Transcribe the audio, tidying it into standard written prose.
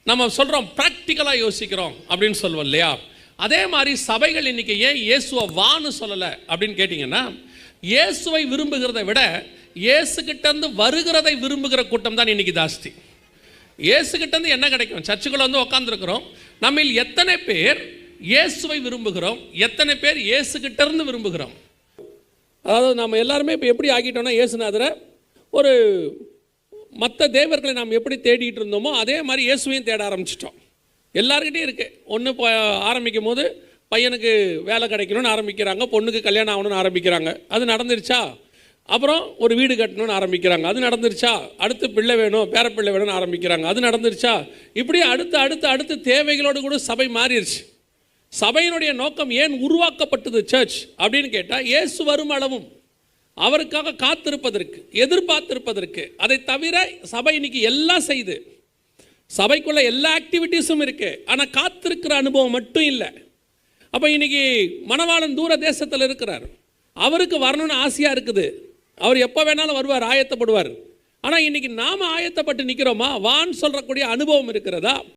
நம்ம சொல்கிறோம் ப்ராக்டிக்கலாக யோசிக்கிறோம் அப்படின்னு சொல்லுவோம் இல்லையா? அதே மாதிரி சபைகள் இன்றைக்கி ஏன் இயேசுவை வான்னு சொல்லலை அப்படின்னு கேட்டிங்கன்னா, இயேசுவை விரும்புகிறத விட இயேசுகிட்டேருந்து வருகிறதை விரும்புகிற கூட்டம் தான் இன்றைக்கி ஜாஸ்தி. இயேசுகிட்டேருந்து என்ன கிடைக்கும்? சர்ச்சுக்குள்ள வந்து உட்காந்துருக்கிறோம். நம்மில் எத்தனை பேர் இயேசுவை விரும்புகிறோம், எத்தனை பேர் இயேசுகிட்டேருந்து விரும்புகிறோம்? அதாவது நம்ம எல்லாருமே இப்போ எப்படி ஆக்கிட்டோம்னா, இயேசுநாதரை ஒரு மற்ற தேவர்களை நாம் எப்படி தேடிட்டு இருந்தோமோ அதே மாதிரி இயேசுவையும் தேட ஆரம்பிச்சிட்டோம். எல்லாருக்கிட்டையும் இருக்குது. ஒன்று ஆரம்பிக்கும் போது பையனுக்கு வேலை கிடைக்கணும்னு ஆரம்பிக்கிறாங்க, பொண்ணுக்கு கல்யாணம் ஆகணும்னு ஆரம்பிக்கிறாங்க, அது நடந்துருச்சா? அப்புறம் ஒரு வீடு கட்டணும்னு ஆரம்பிக்கிறாங்க, அது நடந்துருச்சா? அடுத்து பிள்ளை வேணும், பேரப்பிள்ளை வேணும்னு ஆரம்பிக்கிறாங்க, அது நடந்துருச்சா? இப்படி அடுத்து அடுத்து அடுத்து தேவைகளோடு கூட சபை மாறிடுச்சு. சபையினுடைய நோக்கம் ஏன் உருவாக்கப்பட்டது சர்ச் அப்படின்னு கேட்டால், இயேசு வரும் அளவும் அவருக்காக காத்திருப்பதற்கு, எதிர்பார்த்திருப்பதற்கு. அதை தவிர சபை இன்னைக்கு எல்லாம் செய்து, சபைக்குள்ள எல்லா ஆக்டிவிட்டீஸும் இருக்கு, ஆனால் காத்திருக்கிற அனுபவம் மட்டும் இல்லை. அப்போ இன்னைக்கு மணவாளன் தூர தேசத்தில் இருக்கிறார், அவருக்கு வரணும்னு ஆசையாக இருக்குது, அவர் எப்போ வேணாலும் வருவார், ஆயத்தப்படுவார். ஆனால் இன்னைக்கு நாம ஆயத்தப்பட்டு நிற்கிறோமா? வான்னு சொல்றக்கூடிய அனுபவம் இருக்கிறதா?